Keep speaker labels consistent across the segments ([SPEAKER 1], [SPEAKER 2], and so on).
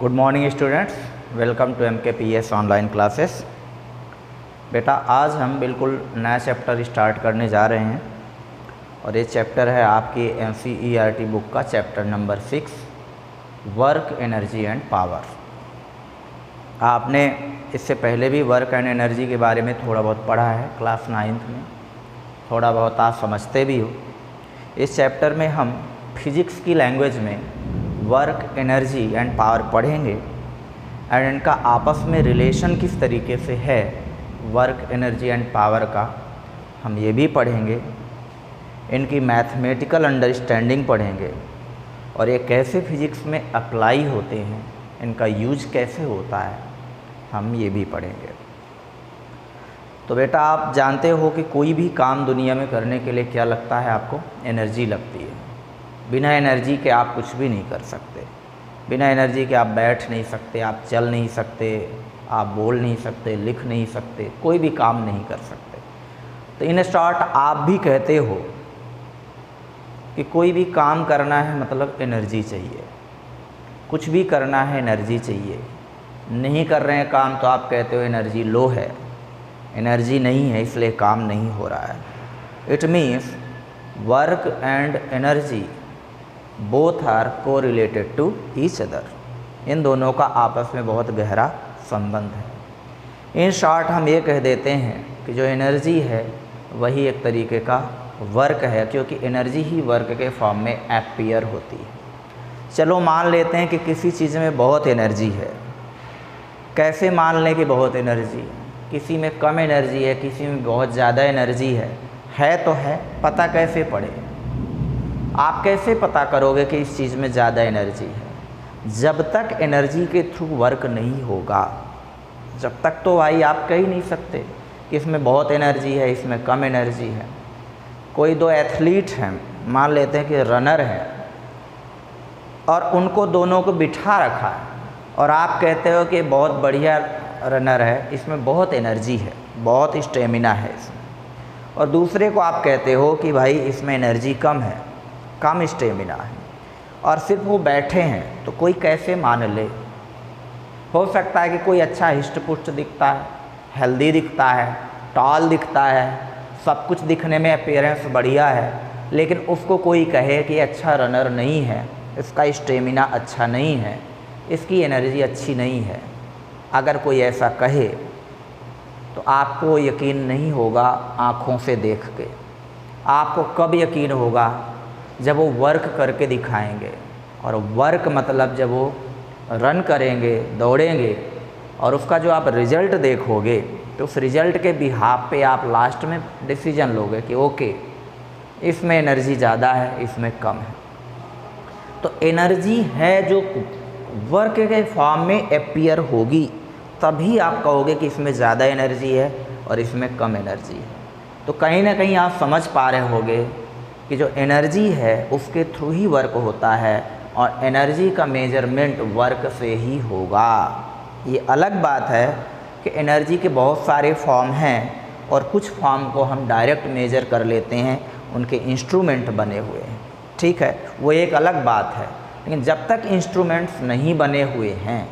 [SPEAKER 1] Good morning students, welcome to MKPS online classes. बेटा आज हम बिल्कुल नया चैप्टर स्टार्ट करने जा रहे हैं और ये चैप्टर है आपकी NCERT बुक का chapter number 6 work energy and power. आपने इससे पहले भी वर्क एंड एनर्जी के बारे में थोड़ा बहुत पढ़ा है क्लास 9th में, थोड़ा बहुत आप समझते भी हो। इस चैप्टर में हम फिजिक्स की लैंग्वेज में वर्क एनर्जी एंड पावर पढ़ेंगे एंड इनका आपस में रिलेशन किस तरीके से है वर्क एनर्जी एंड पावर का हम ये भी पढ़ेंगे। इनकी मैथमेटिकल अंडरस्टैंडिंग पढ़ेंगे और ये कैसे फिजिक्स में अप्लाई होते हैं, इनका यूज कैसे होता है, हम ये भी पढ़ेंगे। तो बेटा आप जानते हो कि कोई भी काम दुनिया में करने के लिए क्या लगता है, आपको एनर्जी लगती है। बिना एनर्जी के आप कुछ भी नहीं कर सकते। बिना एनर्जी के आप बैठ नहीं सकते, आप चल नहीं सकते, आप बोल नहीं सकते, लिख नहीं सकते, कोई भी काम नहीं कर सकते। तो इन शॉर्ट आप भी कहते हो कि कोई भी काम करना है मतलब एनर्जी चाहिए, कुछ भी करना है एनर्जी चाहिए। नहीं कर रहे हैं काम तो आप कहते हो एनर्जी लो है, एनर्जी नहीं है इसलिए काम नहीं हो रहा है। It means work and energy both are को रिलेटेड टू ईच अदर। इन दोनों का आपस में बहुत गहरा संबंध है। इन शॉर्ट हम ये कह देते हैं कि जो एनर्जी है वही एक तरीके का वर्क है, क्योंकि एनर्जी ही वर्क के फॉर्म में अपीयर होती है। चलो मान लेते हैं कि किसी चीज़ में बहुत एनर्जी है। कैसे मान लें कि बहुत एनर्जी है? किसी में कम एनर्जी है, किसी में बहुत ज़्यादा एनर्जी है तो है, पता कैसे पड़े? आप कैसे पता करोगे कि इस चीज़ में ज़्यादा एनर्जी है? जब तक एनर्जी के थ्रू वर्क नहीं होगा, जब तक तो भाई आप कह ही नहीं सकते कि इसमें बहुत एनर्जी है, इसमें कम एनर्जी है। कोई दो एथलीट हैं, मान लेते हैं कि रनर हैं, और उनको दोनों को बिठा रखा है और आप कहते हो कि बहुत बढ़िया रनर है, इसमें बहुत एनर्जी है, बहुत स्टेमिना है इसमें। और दूसरे को आप कहते हो कि भाई इसमें एनर्जी कम है, कम स्टेमिना है, और सिर्फ वो बैठे हैं। तो कोई कैसे मान ले? हो सकता है कि कोई अच्छा हिस्ट पुष्ट दिखता है, हेल्दी दिखता है, टॉल दिखता है, सब कुछ दिखने में अपीयरेंस बढ़िया है, लेकिन उसको कोई कहे कि अच्छा रनर नहीं है, इसका स्टेमिना अच्छा नहीं है, इसकी एनर्जी अच्छी नहीं है। अगर कोई ऐसा कहे तो आपको यकीन नहीं होगा आँखों से देख के। आपको कब यकीन होगा? जब वो वर्क करके दिखाएंगे। और वर्क मतलब जब वो रन करेंगे, दौड़ेंगे, और उसका जो आप रिज़ल्ट देखोगे तो उस रिज़ल्ट के बिहाफ पे आप लास्ट में डिसीजन लोगे कि ओके इसमें एनर्जी ज़्यादा है, इसमें कम है। तो एनर्जी है जो वर्क के फॉर्म में अपीयर होगी, तभी आप कहोगे कि इसमें ज़्यादा एनर्जी है और इसमें कम एनर्जी है। तो कहीं ना कहीं आप समझ पा रहे होगे कि जो एनर्जी है उसके थ्रू ही वर्क होता है और एनर्जी का मेजरमेंट वर्क से ही होगा। ये अलग बात है कि एनर्जी के बहुत सारे फॉर्म हैं और कुछ फॉर्म को हम डायरेक्ट मेजर कर लेते हैं, उनके इंस्ट्रूमेंट बने हुए हैं, ठीक है, वो एक अलग बात है। लेकिन जब तक इंस्ट्रूमेंट्स नहीं बने हुए हैं,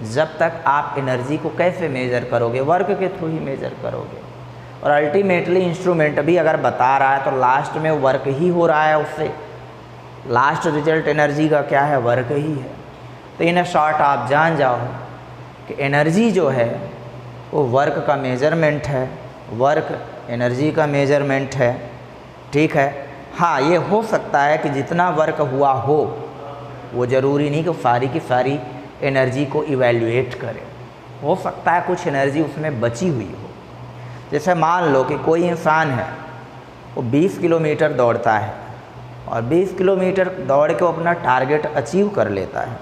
[SPEAKER 1] जब तक आप एनर्जी को कैसे मेज़र करोगे? वर्क के थ्रू ही मेज़र करोगे। और अल्टीमेटली इंस्ट्रूमेंट भी अगर बता रहा है तो लास्ट में वर्क ही हो रहा है, उससे लास्ट रिजल्ट एनर्जी का क्या है? वर्क ही है। तो इन शॉर्ट आप जान जाओ कि एनर्जी जो है वो वर्क का मेजरमेंट है, वर्क एनर्जी का मेजरमेंट है, ठीक है। हाँ, ये हो सकता है कि जितना वर्क हुआ हो वो ज़रूरी नहीं कि सारी की सारी एनर्जी को इवैल्यूएट करे। हो सकता है कुछ एनर्जी उसमें बची हुई हो। जैसे मान लो कि कोई इंसान है, वो 20 किलोमीटर दौड़ता है और 20 किलोमीटर दौड़ के वो अपना टारगेट अचीव कर लेता है।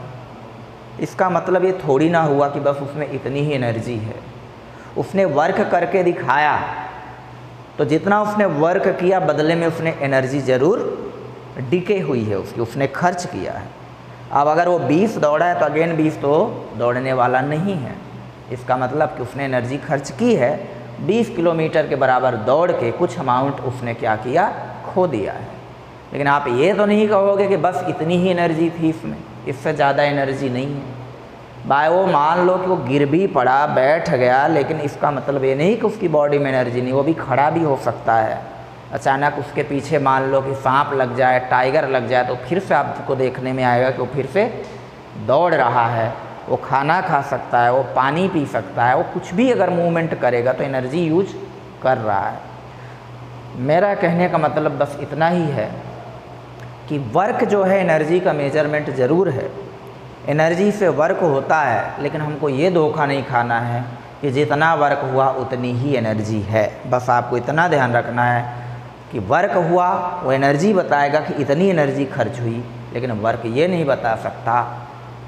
[SPEAKER 1] इसका मतलब ये थोड़ी ना हुआ कि बस उसमें इतनी ही एनर्जी है। उसने वर्क करके दिखाया, तो जितना उसने वर्क किया बदले में उसने एनर्जी ज़रूर डिके हुई है उसकी, उसने खर्च किया है। अब अगर वो 20 दौड़ा है तो अगेन 20 तो दौड़ने वाला नहीं है। इसका मतलब कि उसने एनर्जी खर्च की है, 20 किलोमीटर के बराबर दौड़ के कुछ अमाउंट उसने क्या किया? खो दिया है। लेकिन आप ये तो नहीं कहोगे कि बस इतनी ही एनर्जी थी इसमें, इससे ज़्यादा एनर्जी नहीं है। भाई वो मान लो कि वो गिर भी पड़ा, बैठ गया, लेकिन इसका मतलब ये नहीं कि उसकी बॉडी में एनर्जी नहीं, वो भी खड़ा भी हो सकता है। अचानक उसके पीछे मान लो कि सांप लग जाए, टाइगर लग जाए, तो फिर से आपको देखने में आएगा कि वो फिर से दौड़ रहा है, वो खाना खा सकता है, वो पानी पी सकता है, वो कुछ भी अगर मूवमेंट करेगा तो एनर्जी यूज कर रहा है। मेरा कहने का मतलब बस इतना ही है कि वर्क जो है एनर्जी का मेजरमेंट ज़रूर है, एनर्जी से वर्क होता है, लेकिन हमको ये धोखा नहीं खाना है कि जितना वर्क हुआ उतनी ही एनर्जी है। बस आपको इतना ध्यान रखना है कि वर्क हुआ वो एनर्जी बताएगा कि इतनी एनर्जी खर्च हुई, लेकिन वर्क ये नहीं बता सकता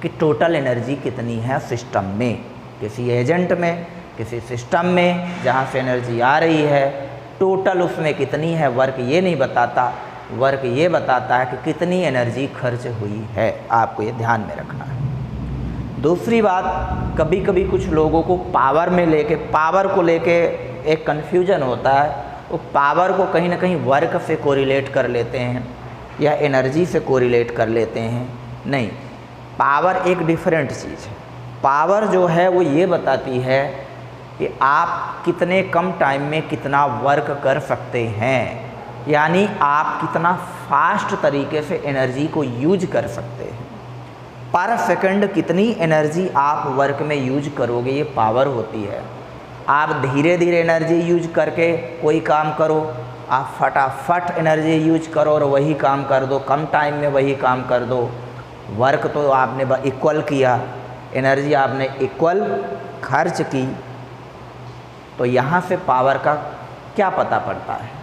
[SPEAKER 1] कि टोटल एनर्जी कितनी है सिस्टम में, किसी एजेंट में, किसी सिस्टम में जहाँ से एनर्जी आ रही है, टोटल उसमें कितनी है वर्क ये नहीं बताता। वर्क ये बताता है कि कितनी एनर्जी खर्च हुई है। आपको ये ध्यान में रखना है। दूसरी बात, कभी कभी कुछ लोगों को पावर को लेके एक कन्फ्यूजन होता है। वो पावर को कहीं ना कहीं वर्क से कोरिलेट कर लेते हैं या एनर्जी से कोरिलेट कर लेते हैं। नहीं, पावर एक डिफरेंट चीज़ है। पावर जो है वो ये बताती है कि आप कितने कम टाइम में कितना वर्क कर सकते हैं, यानी आप कितना फास्ट तरीके से एनर्जी को यूज कर सकते हैं। पर सेकंड कितनी एनर्जी आप वर्क में यूज करोगे, ये पावर होती है। आप धीरे धीरे एनर्जी यूज करके कोई काम करो, आप फटाफट एनर्जी यूज करो और वही काम कर दो, कम टाइम में वही काम कर दो। वर्क तो आपने इक्वल किया, एनर्जी आपने इक्वल खर्च की, तो यहाँ से पावर का क्या पता पड़ता है?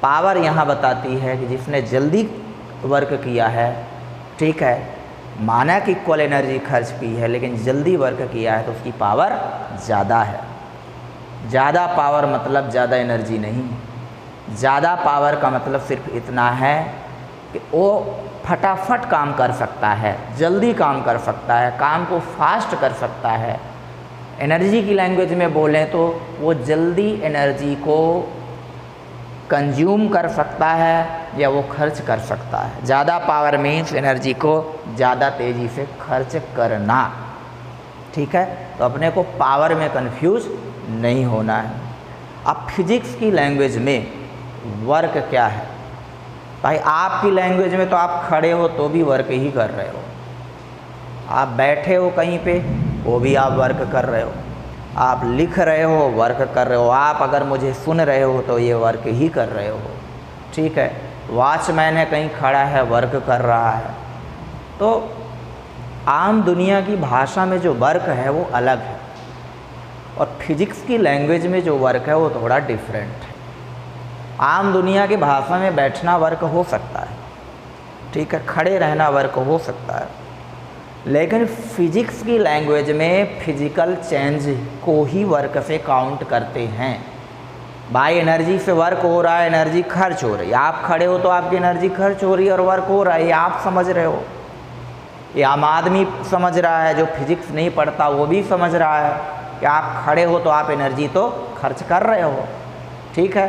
[SPEAKER 1] पावर यहाँ बताती है कि जिसने जल्दी वर्क किया है, ठीक है, माना कि इक्वल एनर्जी खर्च की है, लेकिन जल्दी वर्क किया है तो उसकी पावर ज़्यादा है। ज़्यादा पावर मतलब ज़्यादा एनर्जी नहीं। ज़्यादा पावर का मतलब सिर्फ इतना है कि वो फटाफट काम कर सकता है, जल्दी काम कर सकता है, काम को फास्ट कर सकता है। एनर्जी की लैंग्वेज में बोलें तो वो जल्दी एनर्जी को कंज्यूम कर सकता है या वो खर्च कर सकता है। ज़्यादा पावर मीन्स एनर्जी को ज़्यादा तेज़ी से खर्च करना, ठीक है। तो अपने को पावर में कंफ्यूज नहीं होना है। अब फिजिक्स की लैंग्वेज में वर्क क्या है? भाई आपकी लैंग्वेज में तो आप खड़े हो तो भी वर्क ही कर रहे हो, आप बैठे हो कहीं पे वो भी आप वर्क कर रहे हो, आप लिख रहे हो वर्क कर रहे हो, आप अगर मुझे सुन रहे हो तो ये वर्क ही कर रहे हो, ठीक है। वॉचमैन है कहीं खड़ा है वर्क कर रहा है। तो आम दुनिया की भाषा में जो वर्क है वो अलग है और फिजिक्स की लैंग्वेज में जो वर्क है वो थोड़ा डिफरेंट है। आम दुनिया की भाषा में बैठना वर्क हो सकता है, ठीक है, खड़े रहना वर्क हो सकता है, लेकिन फिजिक्स की लैंग्वेज में फिजिकल चेंज को ही वर्क से काउंट करते हैं। भाई एनर्जी से वर्क हो रहा है, एनर्जी खर्च हो रही है, आप खड़े हो तो आपकी एनर्जी खर्च हो रही है और वर्क हो रहा है, ये आप समझ रहे हो, ये आम आदमी समझ रहा है, जो फिजिक्स नहीं पढ़ता वो भी समझ रहा है कि आप खड़े हो तो आप एनर्जी तो खर्च कर रहे हो, ठीक है,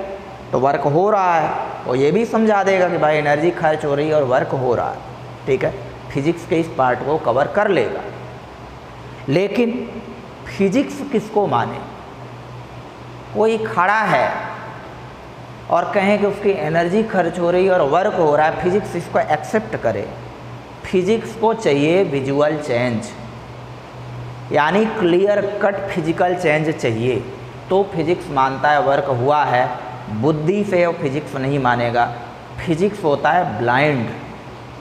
[SPEAKER 1] तो वर्क हो रहा है। वो ये भी समझा देगा कि भाई एनर्जी खर्च हो रही है और वर्क हो रहा है, ठीक है, फिजिक्स के इस पार्ट को कवर कर लेगा। लेकिन फिजिक्स किसको माने? कोई खड़ा है और कहें कि उसकी एनर्जी खर्च हो रही है और वर्क हो रहा है, फिजिक्स इसको एक्सेप्ट करे? फिजिक्स को चाहिए विजुअल चेंज, यानी क्लियर कट फिजिकल चेंज चाहिए, तो फिजिक्स मानता है वर्क हुआ है। बुद्धि से वो फिजिक्स नहीं मानेगा। फिजिक्स होता है ब्लाइंड,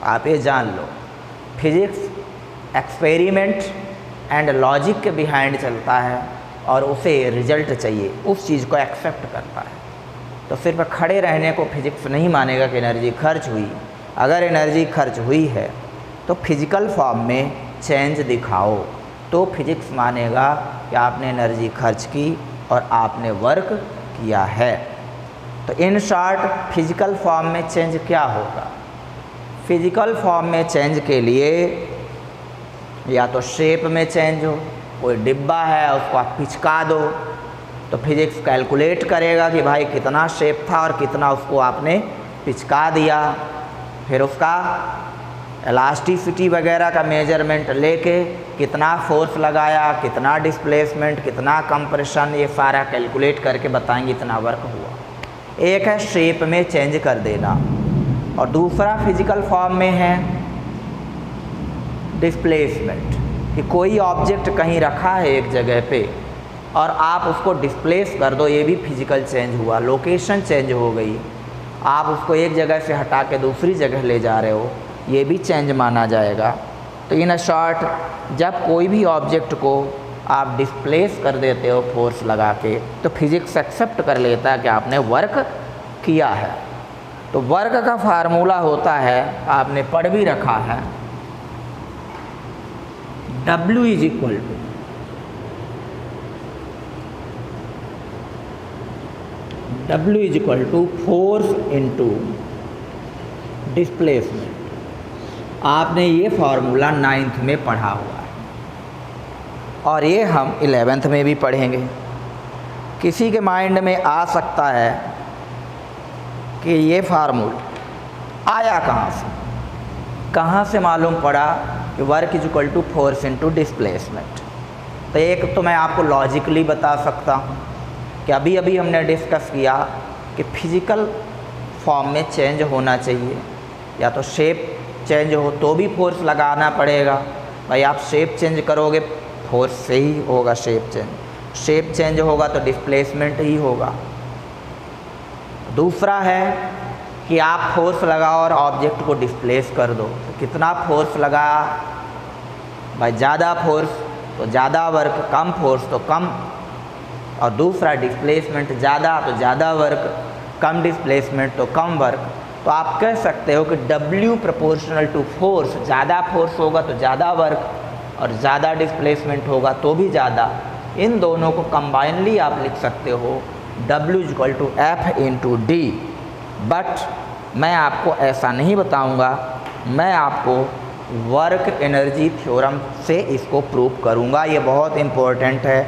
[SPEAKER 1] आप ये जान लो। फिजिक्स एक्सपेरिमेंट एंड लॉजिक के बिहाइंड चलता है और उसे रिजल्ट चाहिए, उस चीज़ को एक्सेप्ट करता है। तो सिर्फ खड़े रहने को फिजिक्स नहीं मानेगा कि एनर्जी खर्च हुई। अगर एनर्जी खर्च हुई है तो फिजिकल फॉर्म में चेंज दिखाओ, तो फिजिक्स मानेगा कि आपने एनर्जी खर्च की और आपने वर्क किया है। तो इन शॉर्ट फिजिकल फॉर्म में चेंज क्या होगा? फिजिकल फॉर्म में चेंज के लिए या तो शेप में चेंज हो, कोई डिब्बा है उसको आप पिचका दो तो फिजिक्स कैलकुलेट करेगा कि भाई कितना शेप था और कितना उसको आपने पिचका दिया, फिर उसका इलास्टिसिटी वगैरह का मेजरमेंट लेके कितना फोर्स लगाया, कितना डिस्प्लेसमेंट, कितना कंप्रेशन, ये सारा कैलकुलेट करके बताएंगे इतना वर्क हुआ। एक है शेप में चेंज कर देना और दूसरा फिजिकल फॉर्म में है डिस्प्लेसमेंट, कि कोई ऑब्जेक्ट कहीं रखा है एक जगह पे और आप उसको डिस्प्लेस कर दो, ये भी फिजिकल चेंज हुआ, लोकेशन चेंज हो गई। आप उसको एक जगह से हटा के दूसरी जगह ले जा रहे हो, ये भी चेंज माना जाएगा। तो इन शॉर्ट, जब कोई भी ऑब्जेक्ट को आप डिस्प्लेस कर देते हो फोर्स लगा के, तो फिजिक्स एक्सेप्ट कर लेता है कि आपने वर्क किया है। तो वर्क का फार्मूला होता है, आपने पढ़ भी रखा है, W is equal to force into displacement. आपने ये फार्मूला 9th में पढ़ा हुआ है और ये हम 11th में भी पढ़ेंगे। किसी के माइंड में आ सकता है कि ये फार्मूला आया कहाँ से मालूम पड़ा कि work is equal to force into displacement. तो एक तो मैं आपको लॉजिकली बता सकता हूँ कि अभी अभी हमने डिस्कस किया कि फिजिकल फॉर्म में चेंज होना चाहिए, या तो शेप चेंज हो तो भी फोर्स लगाना पड़ेगा। भाई आप शेप चेंज करोगे फोर्स से ही होगा शेप चेंज होगा तो डिस्प्लेसमेंट ही होगा। दूसरा है कि आप फोर्स लगाओ और ऑब्जेक्ट को डिस्प्लेस कर दो, तो कितना फोर्स लगाया, भाई ज़्यादा फोर्स तो ज़्यादा वर्क, कम फोर्स तो कम। और दूसरा डिस्प्लेसमेंट ज़्यादा तो ज़्यादा वर्क, कम डिस्प्लेसमेंट तो कम वर्क। तो आप कह सकते हो कि W प्रोपोर्शनल टू फोर्स, ज़्यादा फोर्स होगा तो ज़्यादा वर्क और ज़्यादा डिस्प्लेसमेंट होगा तो भी ज़्यादा। इन दोनों को कंबाइनली आप लिख सकते हो W equal to F into D। But मैं आपको ऐसा नहीं बताऊंगा, मैं आपको वर्क एनर्जी थ्योरम से इसको प्रूव करूंगा। ये बहुत इम्पोर्टेंट है,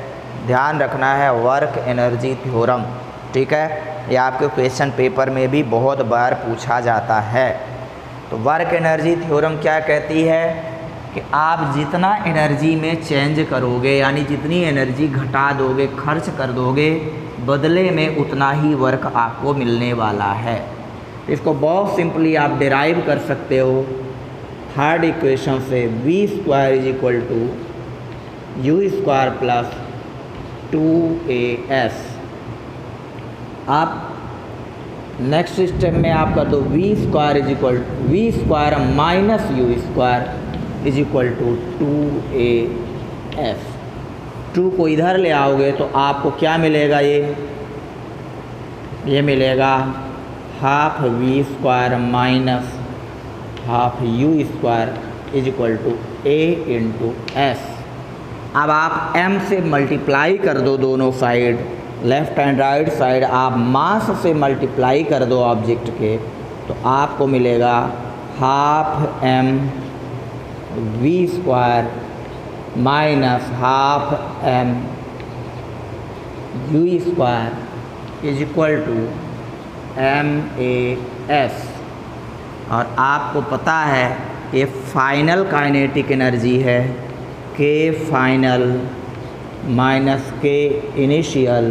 [SPEAKER 1] ध्यान रखना है, वर्क एनर्जी थ्योरम, ठीक है। ये आपके क्वेश्चन पेपर में भी बहुत बार पूछा जाता है। तो वर्क एनर्जी थ्योरम क्या कहती है कि आप जितना एनर्जी में चेंज करोगे, यानी जितनी एनर्जी घटा दोगे, खर्च कर दोगे, बदले में उतना ही वर्क आपको मिलने वाला है। इसको बहुत सिंपली आप डिराइव कर सकते हो थर्ड इक्वेशन से, V² is equal to U² plus 2AS। आप नेक्स्ट स्टेप में आप कर दो V² is equal V² minus U² is equal to 2AS। 2 को इधर ले आओगे तो आपको क्या मिलेगा, ये मिलेगा half V² minus half U² is equal to A into S। अब आप m से मल्टीप्लाई कर दो दोनों side, left and right side आप मास से मल्टीप्लाई कर दो ऑब्जेक्ट के, तो आपको मिलेगा half m V² minus half m U² is equal to MAS। और आपको पता है ये फाइनल काइनेटिक एनर्जी है, K final minus K initial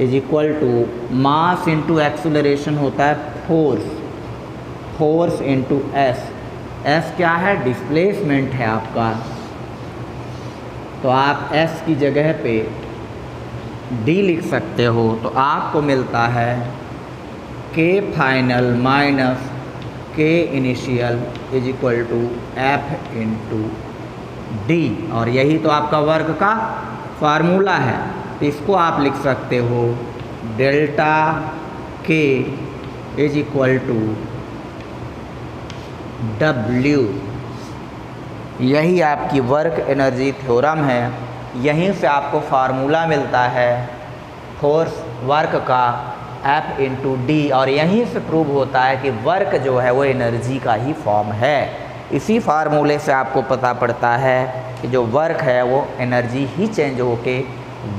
[SPEAKER 1] is equal to mass into acceleration होता है फोर्स इंटू S क्या है, डिस्प्लेसमेंट है आपका। तो आप S की जगह पे D लिख सकते हो, तो आपको मिलता है K final minus K initial is equal to F into D। और यही तो आपका वर्क का फार्मूला है। तो इसको आप लिख सकते हो delta K is equal to W। यही आपकी वर्क एनर्जी थ्योरम है। यहीं से आपको फार्मूला मिलता है फोर्स वर्क का F इंटू D, और यहीं से प्रूव होता है कि वर्क जो है वो एनर्जी का ही फॉर्म है। इसी फार्मूले से आपको पता पड़ता है कि जो वर्क है वो एनर्जी ही चेंज होके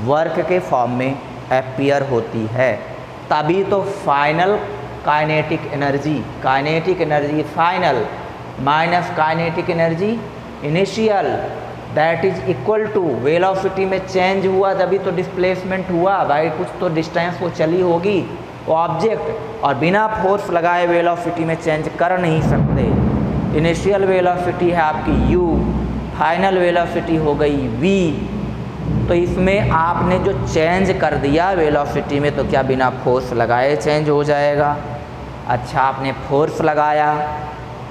[SPEAKER 1] वर्क के फॉर्म में अपीयर होती है। तभी तो final kinetic energy final minus kinetic energy initial that is equal to velocity में चेंज हुआ तभी तो डिस्प्लेसमेंट हुआ भाई, कुछ तो डिस्टेंस वो चली होगी वो ऑब्जेक्ट, और बिना फोर्स लगाए वेलोसिटी में चेंज कर नहीं सकते। इनिशियल वेलोसिटी है आपकी u, फाइनल वेलोसिटी हो गई v। तो इसमें आपने जो चेंज कर दिया वेलोसिटी में तो क्या बिना फोर्स लगाए चेंज हो जाएगा? अच्छा, आपने फोर्स लगाया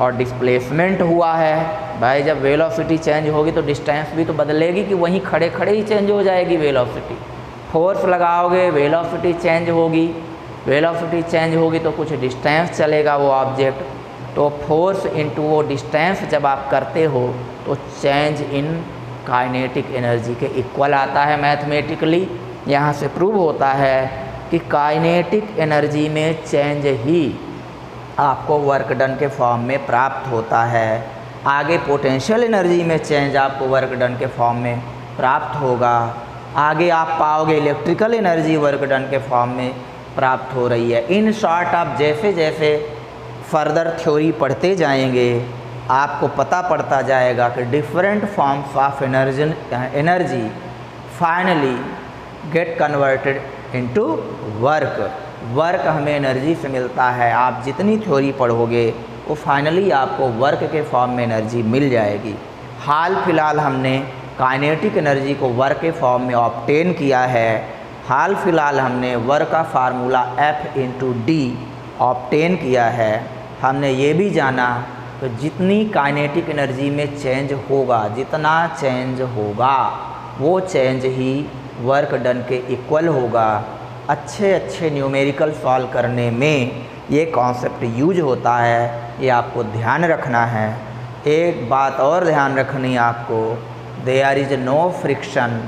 [SPEAKER 1] और डिस्प्लेसमेंट हुआ है भाई, जब वेलोसिटी चेंज होगी तो डिस्टेंस भी तो बदलेगी कि वहीं खड़े खड़े ही चेंज हो जाएगी वेलोसिटी? फोर्स लगाओगे वेलोसिटी चेंज होगी, वेलोसिटी चेंज होगी तो कुछ डिस्टेंस चलेगा वो ऑब्जेक्ट, तो फोर्स इनटू वो डिस्टेंस जब आप करते हो तो चेंज इन काइनेटिक एनर्जी के इक्वल आता है मैथमेटिकली। यहाँ से प्रूव होता है कि काइनेटिक एनर्जी में चेंज ही आपको वर्क डन के फॉर्म में प्राप्त होता है। आगे पोटेंशियल एनर्जी में चेंज आपको वर्क डन के फॉर्म में प्राप्त होगा। आगे आप पाओगे इलेक्ट्रिकल एनर्जी वर्क डन के फॉर्म में प्राप्त हो रही है। इन शॉर्ट आप जैसे जैसे फर्दर थ्योरी पढ़ते जाएंगे आपको पता पड़ता जाएगा कि different forms of energy finally get converted into work. Work हमें एनर्जी से मिलता है, आप जितनी थ्योरी पढ़ोगे वो फाइनली आपको वर्क के फॉर्म में एनर्जी मिल जाएगी। हाल फिलहाल हमने काइनेटिक एनर्जी को वर्क के फॉर्म में ऑब्टेन किया है। हाल फिलहाल हमने वर्क का फार्मूला F/d ऑब्टेन किया है। हमने ये भी जाना तो जितनी काइनेटिक एनर्जी में चेंज होगा, जितना चेंज होगा वो चेंज ही वर्क डन के इक्वल होगा। अच्छे अच्छे न्यूमेरिकल सॉल्व करने में ये कॉन्सेप्ट यूज होता है, ये आपको ध्यान रखना है। एक बात और ध्यान रखनी है आपको, there is no friction,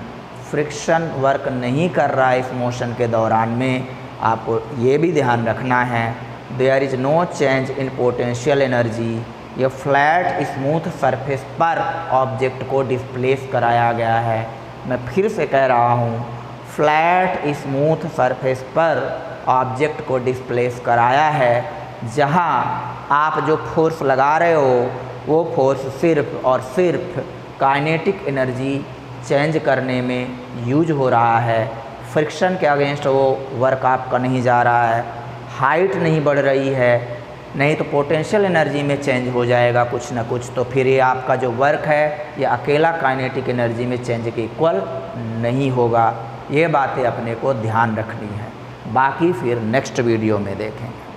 [SPEAKER 1] friction work नहीं कर रहा है इस मोशन के दौरान में, आपको ये भी ध्यान रखना है। There is no change in potential energy, ये फ्लैट स्मूथ सरफेस पर ऑब्जेक्ट को डिस्प्लेस कराया गया है। मैं फिर से कह रहा हूँ, फ्लैट स्मूथ सरफेस पर ऑब्जेक्ट को डिस्प्लेस कराया है। जहाँ आप जो फोर्स लगा रहे हो वो फोर्स सिर्फ और सिर्फ काइनेटिक एनर्जी चेंज करने में यूज हो रहा है। फ्रिक्शन के अगेंस्ट वो वर्क आपका नहीं जा रहा है, हाइट नहीं बढ़ रही है, नहीं तो पोटेंशियल एनर्जी में चेंज हो जाएगा कुछ ना कुछ, तो फिर ये आपका जो वर्क है ये अकेला काइनेटिक एनर्जी में चेंज के इक्वल नहीं होगा। ये बातें अपने को ध्यान रखनी है, बाकी फिर नेक्स्ट वीडियो में देखेंगे।